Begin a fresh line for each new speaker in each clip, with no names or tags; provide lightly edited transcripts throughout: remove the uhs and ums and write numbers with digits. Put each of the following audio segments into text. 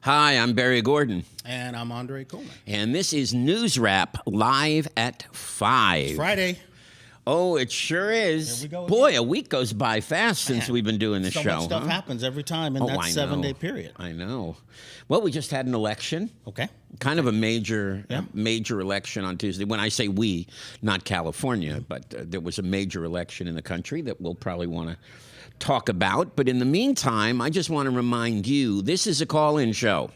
Hi, I'm Barry Gordon.
And I'm Andre Coleman.
And this is NewsRap live at 5.
It's Friday.
Oh, it sure is.
Here we go
Boy,
again.
a week goes by fast since we've been doing this
So
show.
much stuff happens every time in that
I
7-day
know.
period.
I know. Well, we just had an election.
Okay.
Kind of a major election on Tuesday. When I say we, not California, but there was a major election in the country that we'll probably want to talk about. But in the meantime, I just want to remind you, this is a call-in show.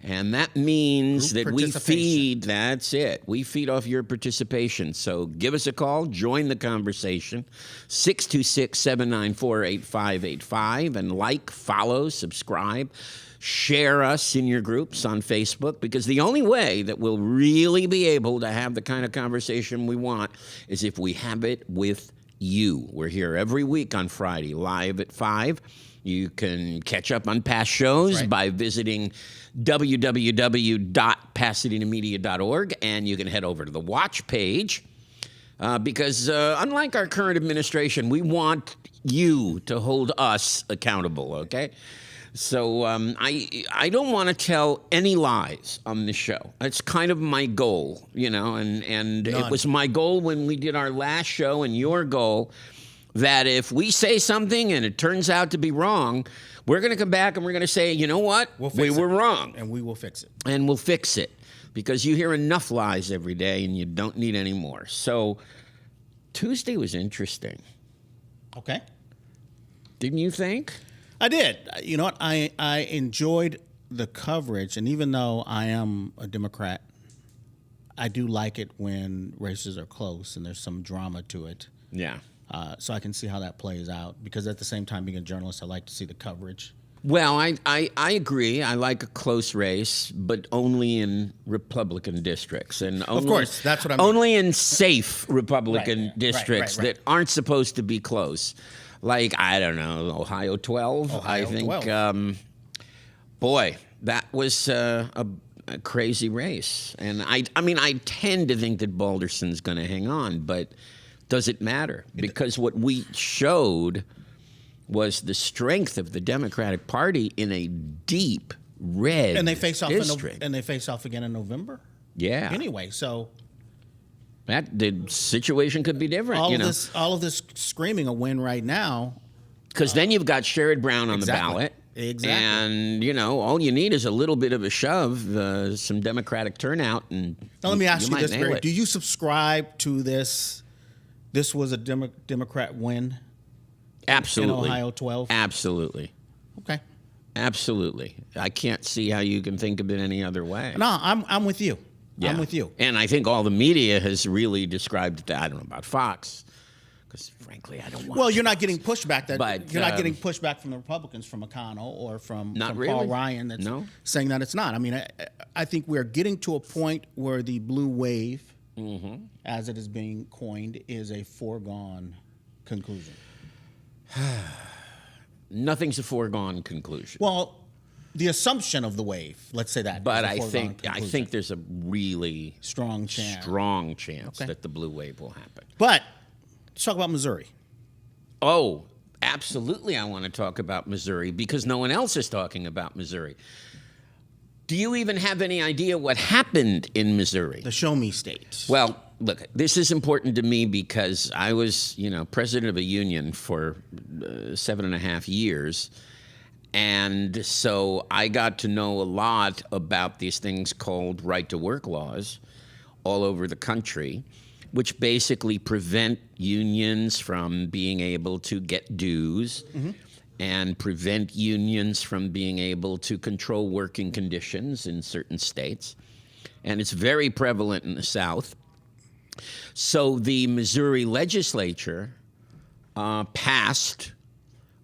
And that means that we feed, that's it. We feed off your participation. So give us a call, join the conversation, 626-794-8585, and like, follow, subscribe, share us in your groups on Facebook, because the only way that we'll really be able to have the kind of conversation we want is if we have it with you. We're here every week on Friday, live at 5. You can catch up on past shows by visiting www.pasadenamedia.org, and you can head over to the watch page because unlike our current administration, we want you to hold us accountable, okay? So I don't want to tell any lies on this show. It's kind of my goal, you know, and it was my goal when we did our last show and your goal that if we say something and it turns out to be wrong, we're going to come back and we're going to say, you know what? We were wrong.
And we will fix it.
And we'll fix it because you hear enough lies every day and you don't need any more. So Tuesday was interesting.
Okay.
Didn't you think?
I did. You know what? I enjoyed the coverage. And even though I am a Democrat, I do like it when races are close and there's some drama to it.
Yeah.
So I can see how that plays out. Because at the same time, being a journalist, I like to see the coverage.
Well, I agree. I like a close race, but only in Republican districts. And only,
of course, that's what I mean.
Only in safe Republican districts that aren't supposed to be close. Like, I don't know, Ohio 12, I think.
12.
Boy, that was a crazy race. And I mean, I tend to think that Balderson's going to hang on, but does it matter? Because what we showed was the strength of the Democratic Party in a deep red
and they face off
district.
and they face off again in November.
Yeah.
Anyway, so
the situation could be different.
All of this screaming a win right now.
Because then you've got Sherrod Brown on the ballot.
Exactly.
And, you know, all you need is a little bit of a shove, some Democratic turnout. And
now, let me ask you this,
Barry.
Do you subscribe to this? This was a Democrat win?
Absolutely.
In Ohio 12?
Absolutely.
Okay.
Absolutely. I can't see how you can think of it any other way.
No, I'm with you.
Yeah.
I'm with you.
And I think all the media has really described it. I don't know about Fox, because frankly, I don't want.
Well, you're not getting pushback you're not getting pushback from the Republicans, from McConnell or from Paul Ryan that's saying that it's not. I mean, I think we're getting to a point where the blue wave, as it is being coined, is a foregone conclusion.
Nothing's a foregone conclusion.
Well, the assumption of the wave, let's say that.
But I think there's a really
strong chance
that the blue wave will happen.
But let's talk about Missouri.
Oh, absolutely. I want to talk about Missouri because no one else is talking about Missouri. Do you even have any idea what happened in Missouri?
The show me state.
Well, look, this is important to me because I was, president of a union for 7.5 years. And so I got to know a lot about these things called right-to-work laws all over the country, which basically prevent unions from being able to get dues and prevent unions from being able to control working conditions in certain states. And it's very prevalent in the South. So the Missouri legislature passed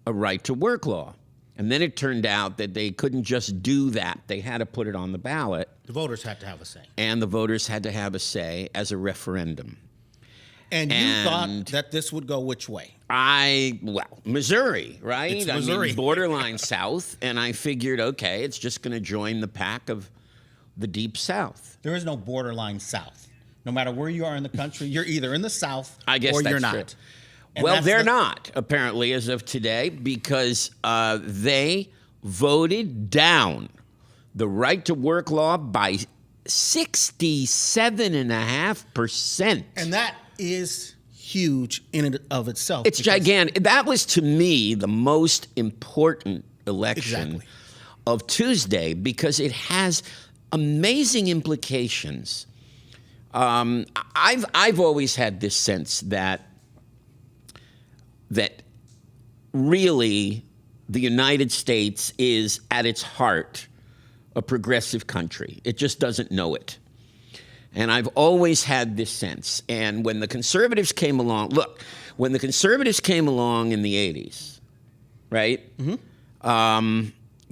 a right-to-work law. And then it turned out that they couldn't just do that. They had to put it on the ballot.
The voters had to have a say.
And the voters had to have a say as a referendum.
And you thought that this would go which way?
Missouri, right?
It's Missouri.
I mean, borderline South. And I figured, okay, it's just going to join the pack of the Deep South.
There is no borderline South. No matter where you are in the country, you're either in the South or you're not.
True. Well, they're not, apparently, as of today, because they voted down the right to work law by 67.5%.
And that is huge in and of itself.
It's gigantic. That was, to me, the most important election of Tuesday because it has amazing implications. I've always had this sense that really the United States is at its heart a progressive country. It just doesn't know it. And I've always had this sense. And when the conservatives came along, when the conservatives came along in the 80s, right? Mm-hmm.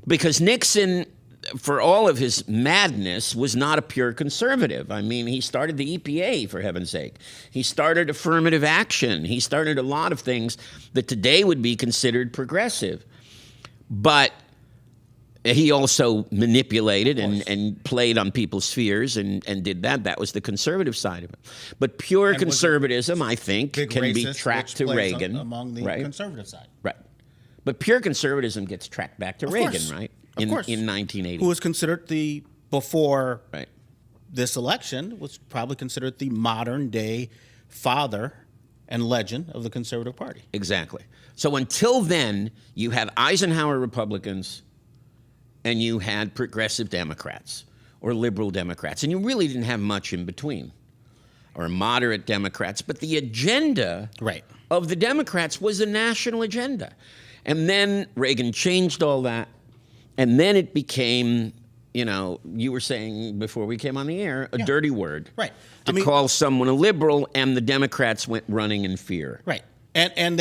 Because Nixon, for all of his madness, was not a pure conservative. I mean, he started the EPA, for heaven's sake. He started affirmative action. He started a lot of things that today would be considered progressive. But he also manipulated and played on people's fears and did that. That was the conservative side of it. But pure conservatism, I think, can be tracked to Reagan.
Among the conservative side.
Right. But pure conservatism gets tracked back to Reagan, right? In 1980.
Who was considered before this election, was probably considered the modern day father and legend of the Conservative Party.
Exactly. So until then, you had Eisenhower Republicans and you had progressive Democrats or liberal Democrats, and you really didn't have much in between, or moderate Democrats. But the agenda of the Democrats was a national agenda. And then Reagan changed all that, and then it became, you were saying before we came on the air, a dirty word.
Right.
To call someone a liberal, and the Democrats went running in fear.
Right. And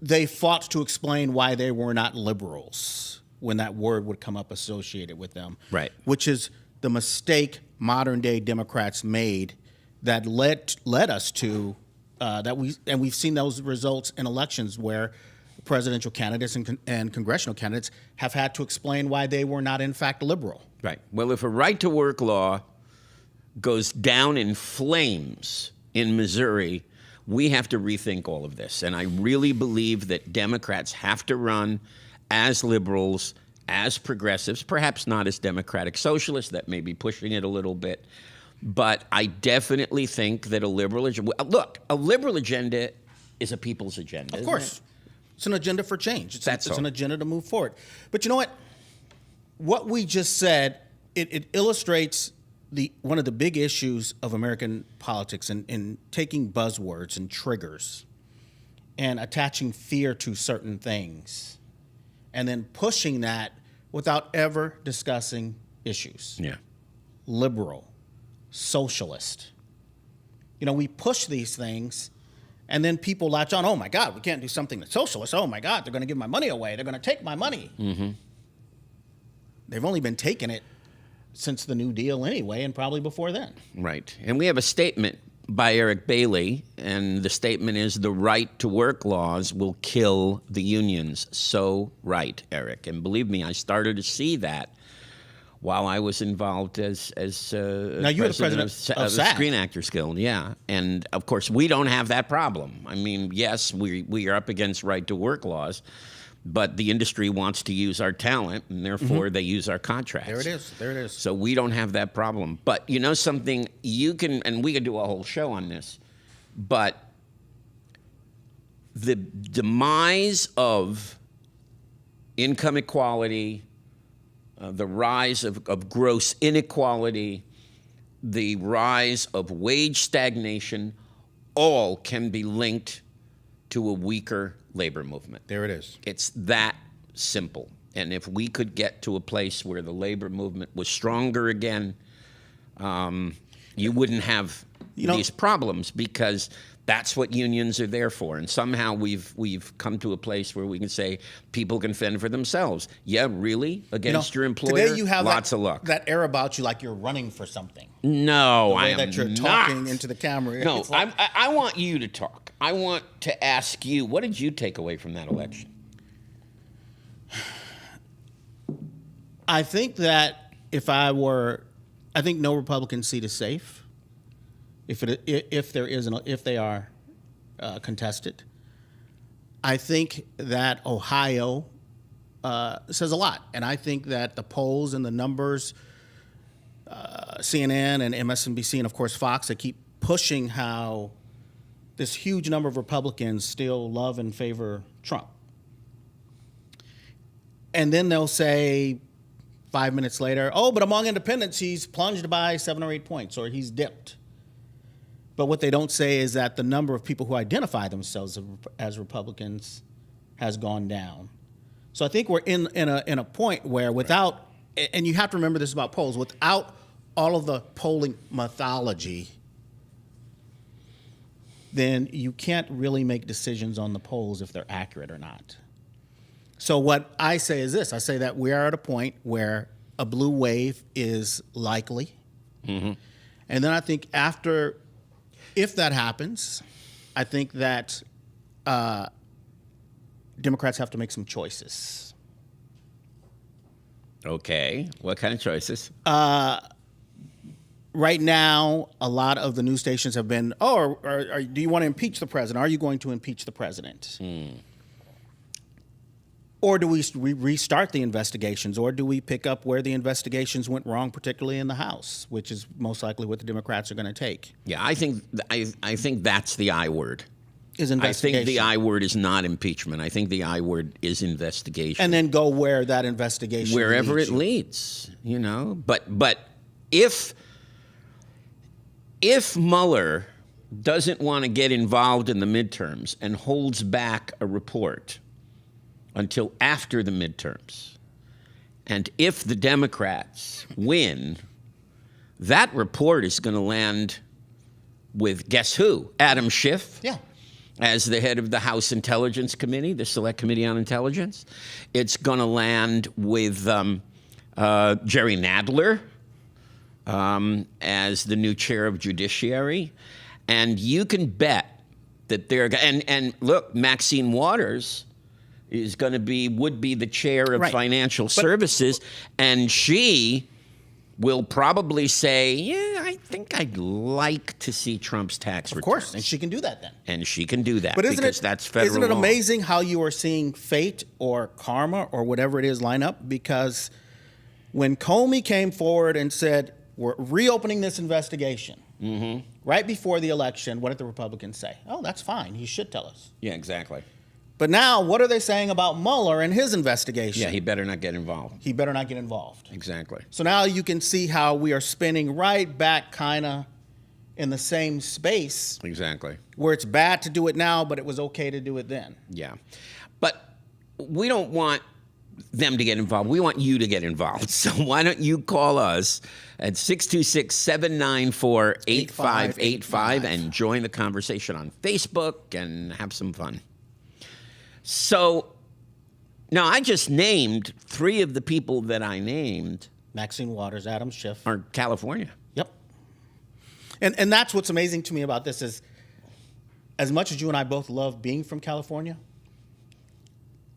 they fought to explain why they were not liberals when that word would come up associated with them.
Right.
Which is the mistake modern day Democrats made that led us to we've seen those results in elections where presidential candidates and congressional candidates have had to explain why they were not in fact liberal.
Right. Well, if a right to work law goes down in flames in Missouri, we have to rethink all of this. And I really believe that Democrats have to run as liberals, as progressives, perhaps not as democratic socialists. That may be pushing it a little bit. But I definitely think that a liberal agenda is a people's agenda.
Of course. It's an agenda for change. It's an agenda to move forward. But you know what? What we just said, it illustrates one of the big issues of American politics in taking buzzwords and triggers and attaching fear to certain things and then pushing that without ever discussing issues.
Yeah.
Liberal, socialist. We push these things and then people latch on, oh my God, we can't do something that's socialist. Oh my God, they're going to give my money away. They're going to take my money. Mm-hmm. They've only been taking it since the New Deal anyway, and probably before then.
Right. And we have a statement by Eric Bailey, and the statement is, the right to work laws will kill the unions. So right, Eric. And believe me, I started to see that while I was involved as
now you were the president of
the Screen Actors Guild, yeah. And of course, we don't have that problem. I mean, yes, we are up against right to work laws, but the industry wants to use our talent, and therefore they use our contracts.
There it is.
So we don't have that problem. But you know something, and we could do a whole show on this, but the demise of income equality, the rise of gross inequality, the rise of wage stagnation, all can be linked to a weaker labor movement.
There it is.
It's that simple. And if we could get to a place where the labor movement was stronger again, you wouldn't have these problems, because that's what unions are there for. And somehow we've come to a place where we can say people can fend for themselves. Yeah, really? Against your employer?
Today you have
lots of luck.
That air about you like you're running for something.
No,
the way
I am
that you're
not.
talking into the camera.
No, I want you to talk. I want to ask you, what did you take away from that election?
I think that if no Republican seat is safe. If they are contested, I think that Ohio says a lot. And I think that the polls and the numbers, CNN and MSNBC and, of course, Fox, they keep pushing how this huge number of Republicans still love and favor Trump. And then they'll say 5 minutes later, oh, but among independents, he's plunged by 7 or 8 points, or he's dipped. But what they don't say is that the number of people who identify themselves as Republicans has gone down. So I think we're in a point where without, and you have to remember this about polls, without all of the polling methodology, then you can't really make decisions on the polls if they're accurate or not. So what I say is this. I say that we are at a point where a blue wave is likely. Mm-hmm. And then I think if that happens, I think that Democrats have to make some choices.
Okay. What kind of choices?
Right now, a lot of the news stations have been, do you want to impeach the president? Are you going to impeach the president? Or do we restart the investigations? Or do we pick up where the investigations went wrong, particularly in the House, which is most likely what the Democrats are going to take?
Yeah, I think that's the I word.
Is investigation.
I think the I word is not impeachment. I think the I word is investigation.
And then go where that investigation
wherever it leads, you know. But if Mueller doesn't want to get involved in the midterms and holds back a report until after the midterms, and if the Democrats win, that report is going to land with, guess who? Adam Schiff.
Yeah.
As the head of the House Intelligence Committee, the Select Committee on Intelligence. It's going to land with Jerry Nadler as the new chair of Judiciary. And you can bet that they're and look, Maxine Waters is would be the chair of Financial Services, and she will probably say, yeah, I think I'd like to see Trump's tax returns.
Of course, and she can do that then.
And she can do that,
but
that's federal
Isn't it
law.
Amazing how you are seeing fate or karma or whatever it is line up? Because when Comey came forward and said, we're reopening this investigation, right before the election, what did the Republicans say? Oh, that's fine. He should tell us.
Yeah, exactly.
But now, what are they saying about Mueller and his investigation?
Yeah, he better not get involved.
He better not get involved.
Exactly.
So now you can see how we are spinning right back kind of in the same space.
Exactly.
Where it's bad to do it now, but it was okay to do it then.
Yeah. But we don't want them to get involved. We want you to get involved. So why don't you call us at 626-794-8585 and join the conversation on Facebook and have some fun. So now I just named 3 of the people that I named.
Maxine Waters, Adam Schiff.
Are California.
Yep. And that's what's amazing to me about this is, as much as you and I both love being from California,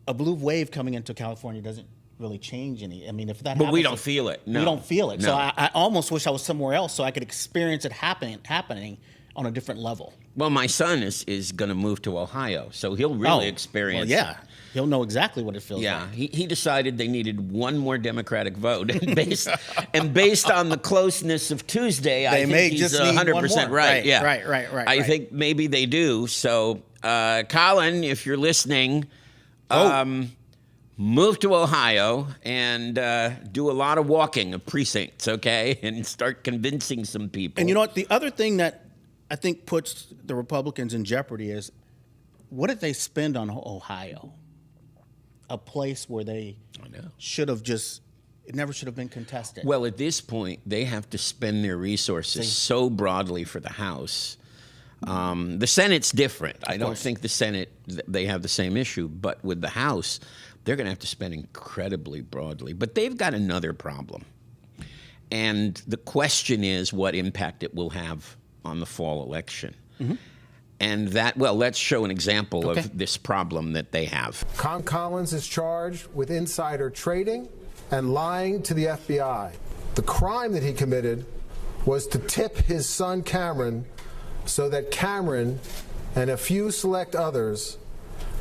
a blue wave coming into California doesn't really change any. I mean, if that happens...
But we don't feel it. No.
We don't feel it.
No.
So I almost wish I was somewhere else so I could experience it happening on a different level.
Well, my son is going to move to Ohio, so he'll really experience
it. He'll know exactly what it feels like.
Yeah, he decided they needed one more Democratic vote. And based on the closeness of Tuesday, I think he's 100% right. Yeah.
Right.
I think maybe they do. So, Colin, if you're listening, move to Ohio and do a lot of walking of precincts, okay? And start convincing some people.
And you know what? The other thing that I think puts the Republicans in jeopardy is, what did they spend on Ohio? A place where they should have it never should have been contested.
Well, at this point, they have to spend their resources so broadly for the House. The Senate's different. I don't think the Senate, they have the same issue. But with the House, they're going to have to spend incredibly broadly. But they've got another problem. And the question is what impact it will have on the fall election. And let's show an example of this problem that they have.
Con Collins is charged with insider trading and lying to the FBI. The crime that he committed was to tip his son Cameron so that Cameron and a few select others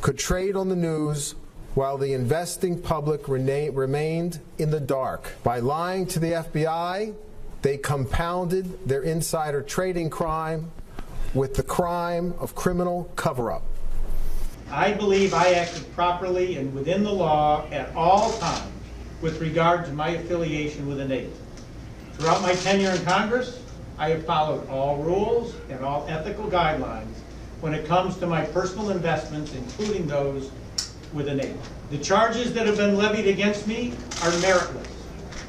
could trade on the news while the investing public remained in the dark. By lying to the FBI, they compounded their insider trading crime with the crime of criminal cover-up.
I believe I acted properly and within the law at all times with regard to my affiliation with the Navy. Throughout my tenure in Congress, I have followed all rules and all ethical guidelines when it comes to my personal investments, including those with the Navy. The charges that have been levied against me are meritless,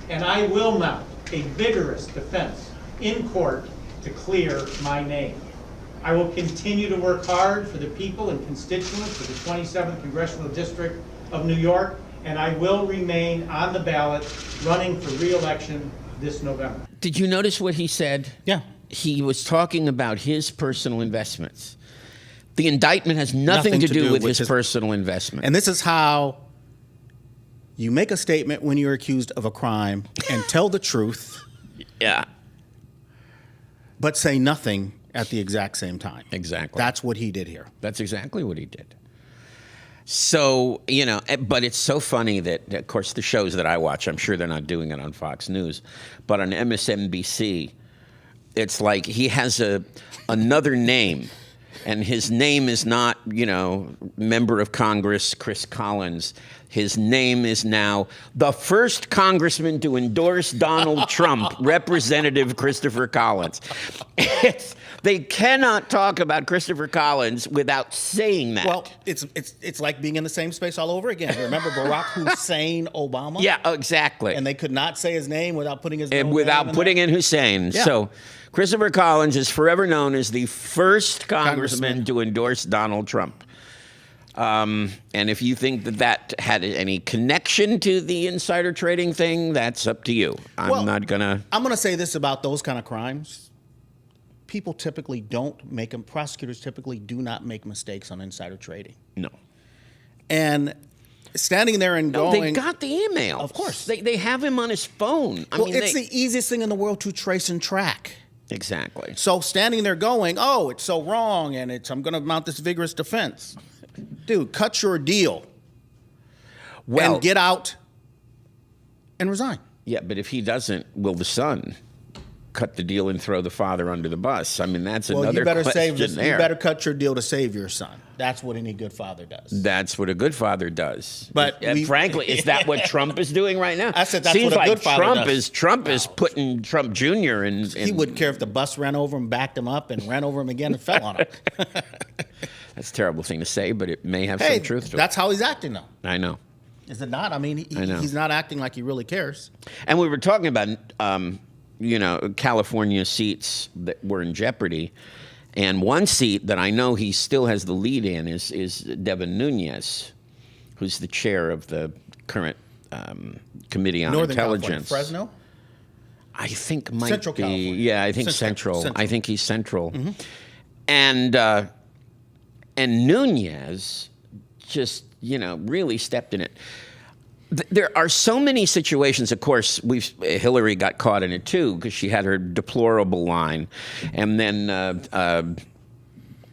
and I will mount a vigorous defense in court to clear my name. I will continue to work hard for the people and constituents of the 27th Congressional District of New York, and I will remain on the ballot running for re-election this November.
Did you notice what he said?
Yeah.
He was talking about his personal investments. The indictment has nothing to do with his personal investment.
And this is how you make a statement when you're accused of a crime and tell the truth.
Yeah.
But say nothing at the exact same time.
Exactly.
That's what he did here.
That's exactly what he did. So, you know, but it's so funny that, of course, the shows that I watch, I'm sure they're not doing it on Fox News, but on MSNBC, it's like he has another name. And his name is not, you know, member of Congress Chris Collins. His name is now the first congressman to endorse Donald Trump, Representative Christopher Collins. They cannot talk about Christopher Collins without saying that.
Well, it's like being in the same space all over again. Remember Barack Hussein Obama?
Yeah, exactly.
And they could not say his name without putting his name
without putting in Hussein.
Yeah.
So Christopher Collins is forever known as the first congressman to endorse Donald Trump. And if you think that had any connection to the insider trading thing, that's up to you. I'm not going to...
I'm going to say this about those kind of crimes. People typically don't make them. Prosecutors typically do not make mistakes on insider trading.
No.
And standing there and going...
They got the email.
Of course.
They have him on his phone.
It's the easiest thing in the world to trace and track.
Exactly.
So standing there going, oh, it's so wrong, and I'm going to mount this vigorous defense. Dude, cut your deal. And get out and resign.
Yeah, but if he doesn't, will the son cut the deal and throw the father under the bus? I mean, that's another question there.
You better cut your deal to save your son. That's what any good father does.
That's what a good father does.
But
frankly, is that what Trump is doing right now?
I said that's what a good father does.
Trump is putting Trump Jr. in.
He wouldn't care if the bus ran over him, backed him up, and ran over him again and fell on him.
That's a terrible thing to say, but it may have some truth to it.
That's how he's acting, though.
I know.
Is it not? I mean, he's not acting like he really cares.
And we were talking about, California seats that were in jeopardy. And one seat that I know he still has the lead in is Devin Nunes, who's the chair of the current Committee on
Northern
Intelligence.
California. Fresno?
I think might
Central
be.
California.
Yeah, I think Central. I think he's Central.
Mm-hmm.
And Nunes just, really stepped in it. There are so many situations. Of course, Hillary got caught in it too because she had her deplorable line, and then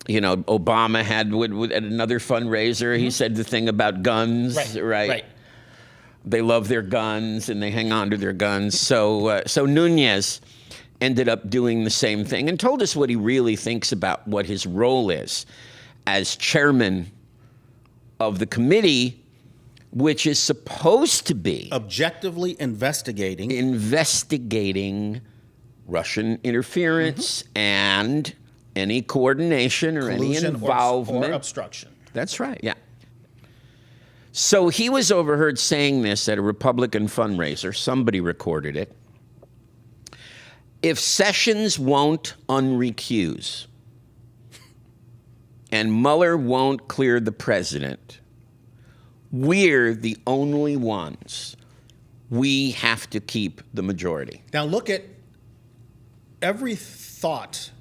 Obama had at another fundraiser. Mm-hmm. He said the thing about guns, right? They love their guns and they hang on to their guns. So Nunes ended up doing the same thing and told us what he really thinks about what his role is as chairman of the committee, which is supposed to be
objectively investigating
Russian interference and any coordination or any involvement
or obstruction.
That's right. Yeah. So he was overheard saying this at a Republican fundraiser. Somebody recorded it. If Sessions won't unrecuse and Mueller won't clear the president, we're the only ones. We have to keep the majority.
Now look at every thought.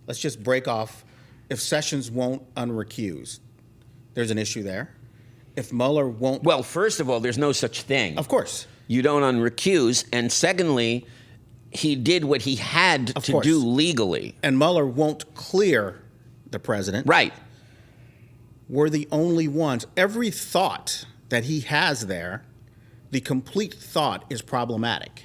Let's just break off. If Sessions won't unrecuse, there's an issue there. If Mueller won't...
Well, first of all, there's no such thing.
Of course.
You don't unrecuse. And secondly, he did what he had to do legally.
And Mueller won't clear the president.
Right.
were the only ones. Every thought that he has there, the complete thought is problematic.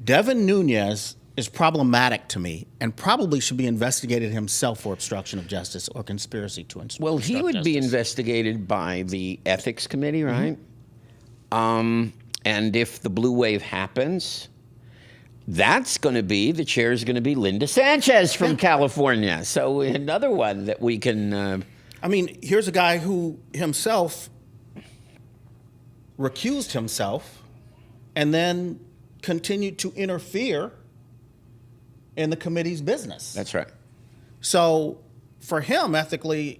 Devin Nunes is problematic to me and probably should be investigated himself for obstruction of justice or conspiracy to obstruct justice.
Well, he would be investigated by the Ethics Committee, right? And if the blue wave happens, that's going to be, the chair is going to be Linda Sanchez from California. So another one that we can...
I mean, here's a guy who himself recused himself and then continued to interfere in the committee's business.
That's right.
So for him, ethically,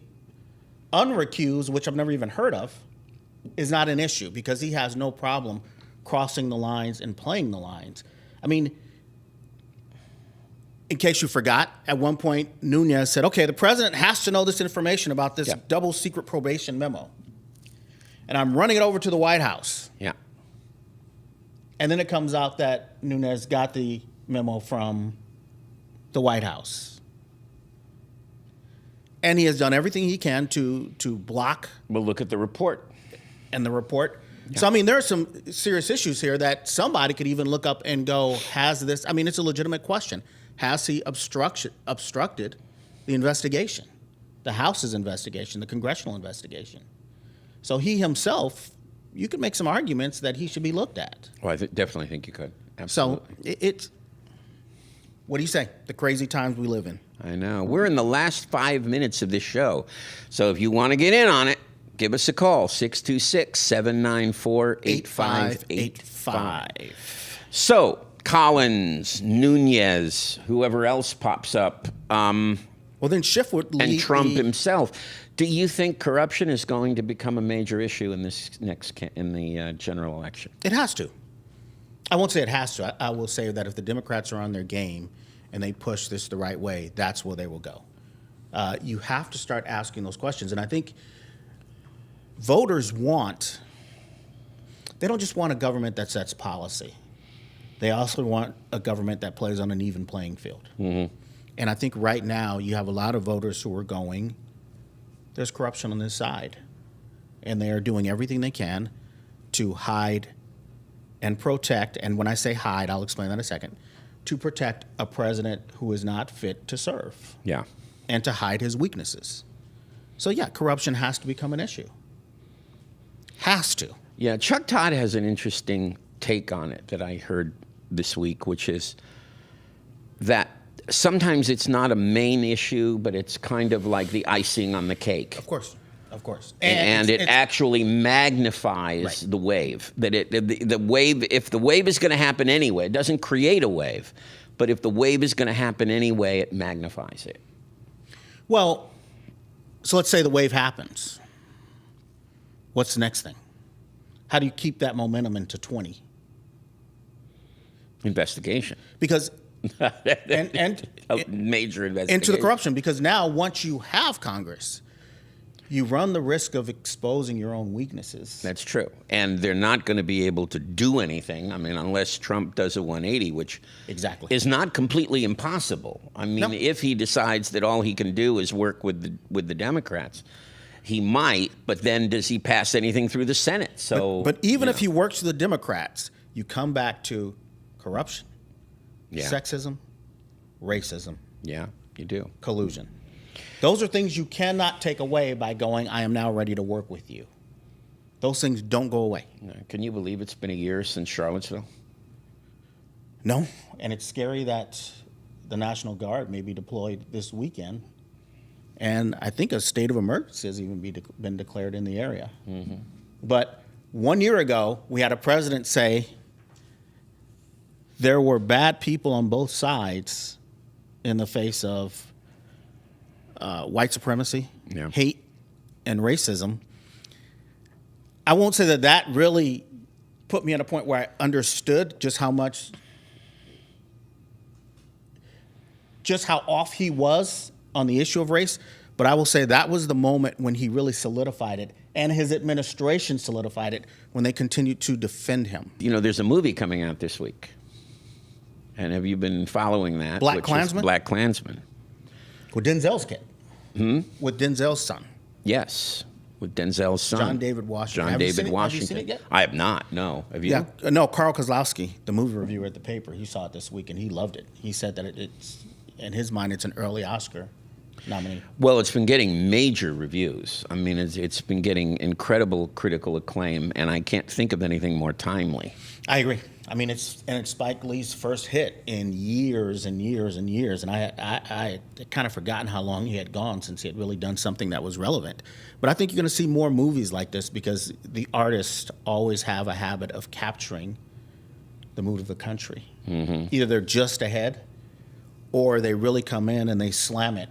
unrecused, which I've never even heard of, is not an issue because he has no problem crossing the lines and playing the lines. I mean, in case you forgot, at one point, Nunes said, okay, the president has to know this information about this double secret probation memo. And I'm running it over to the White House.
Yeah.
And then it comes out that Nunes got the memo from the White House. And he has done everything he can to block.
Well, look at the report.
And the report. Yeah. So, I mean, there are some serious issues here that somebody could even look up and go, has this, I mean, it's a legitimate question. Has he obstructed the investigation, the House's investigation, the congressional investigation? So he himself, you could make some arguments that he should be looked at.
Well, I definitely think you could. Absolutely.
So it's, what do you say? The crazy times we live in.
I know. We're in the last 5 minutes of this show. So if you want to get in on it, give us a call, 626-794-8585. So, Collins, Nunes, whoever else pops up.
Well, then Schiff would lead
and Trump himself. Do you think corruption is going to become a major issue in this in the general election?
It has to. I won't say it has to. I will say that if the Democrats are on their game and they push this the right way, that's where they will go. You have to start asking those questions. And I think voters they don't just want a government that sets policy. They also want a government that plays on an even playing field. Mm-hmm. And I think right now you have a lot of voters who are going, there's corruption on this side. And they are doing everything they can to hide and protect, and when I say hide, I'll explain that in a second, to protect a president who is not fit to serve.
Yeah.
And to hide his weaknesses. So yeah, corruption has to become an issue. Has to.
Yeah, Chuck Todd has an interesting take on it that I heard this week, which is that sometimes it's not a main issue, but it's kind of like the icing on the cake.
Of course. Of course.
And it actually magnifies the wave. That the wave, if the wave is going to happen anyway, it doesn't create a wave, but if the wave is going to happen anyway, it magnifies it.
Well, so let's say the wave happens. What's the next thing? How do you keep that momentum into 20?
Investigation.
Because
and a major investigation
into the corruption. Because now, once you have Congress, you run the risk of exposing your own weaknesses.
That's true. And they're not going to be able to do anything, I mean, unless Trump does a 180, which is not completely impossible. I mean, if he decides that all he can do is work with the Democrats, he might, but then does he pass anything through the Senate? So,
But even if he works with the Democrats, you come back to corruption, sexism, racism.
Yeah, you do.
Collusion. Those are things you cannot take away by going, I am now ready to work with you. Those things don't go away.
Can you believe it's been a year since Charlottesville?
No, and it's scary that the National Guard may be deployed this weekend. And I think a state of emergency has even been declared in the area. Mm-hmm. But 1 year ago, we had a president say there were bad people on both sides in the face of white supremacy, hate, and racism. I won't say that really put me at a point where I understood just how off he was on the issue of race, but I will say that was the moment when he really solidified it, and his administration solidified it when they continued to defend him.
You know, there's a movie coming out this week. And have you been following that?
Black Klansman?
Black Klansman.
With Denzel's kid. With Denzel's son.
Yes. with Denzel's son.
John David Washington.
Have you seen
it yet?
I have not, no. Have you?
Yeah, no, Carl Kozlowski, the movie reviewer at the paper, he saw it this week and he loved it. He said that it's, in his mind, it's an early Oscar nominee.
Well, it's been getting major reviews. I mean, it's been getting incredible critical acclaim, and I can't think of anything more timely.
I agree. I mean, it's Spike Lee's first hit in years and years and years, and I had kind of forgotten how long he had gone since he had really done something that was relevant. But I think you're going to see more movies like this because the artists always have a habit of capturing the mood of the country. Mm-hmm. Either they're just ahead, or they really come in and they slam it,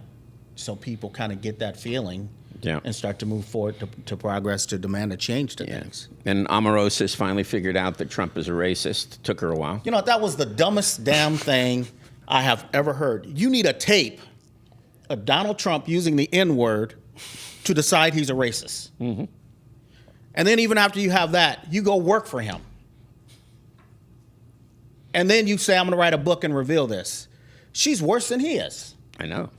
so people kind of get that feeling. Yeah. And start to move forward to progress, to demand a change to things.
And Omarosa's finally figured out that Trump is a racist. Took her a while.
You know, that was the dumbest damn thing I have ever heard. You need a tape of Donald Trump using the N-word to decide he's a racist. Mm-hmm. And then even after you have that, you go work for him. And then you say, I'm going to write a book and reveal this. She's worse than he is.
I know.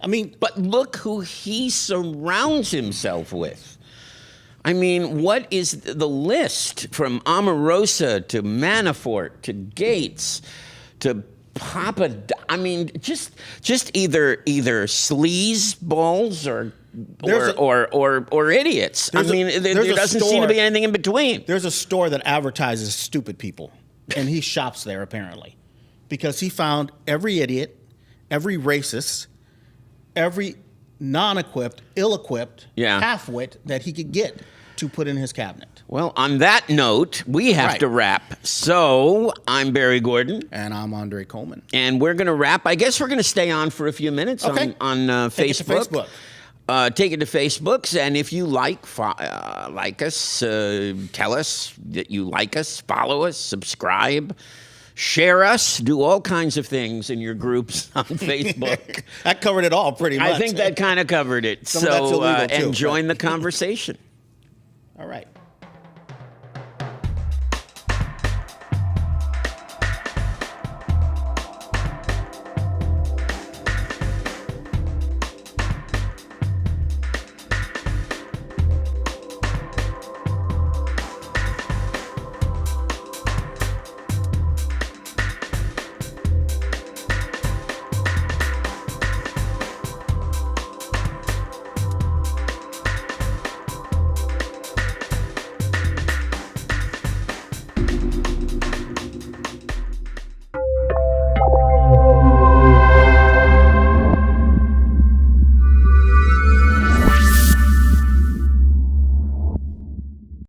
I mean,
but look who he surrounds himself with. I mean, what is the list from Omarosa to Manafort to Gates to Papa? I mean, just either sleaze balls or idiots. I mean, there doesn't seem to be anything in between.
There's a store that advertises stupid people, and he shops there apparently because he found every idiot, every racist, every non-equipped, ill-equipped, half-wit that he could get to put in his cabinet.
Well, on that note, we have to wrap. So, I'm Barry Gordon.
And I'm Andre Coleman.
And we're going to wrap. I guess we're going to stay on for a few minutes on Facebook.
Take it to Facebook.
Take it to Facebooks. And if you like us, tell us that you like us, follow us, subscribe. Share us, do all kinds of things in your groups on Facebook.
That covered it all pretty much.
I think that kind of covered it. And join the conversation.
All right.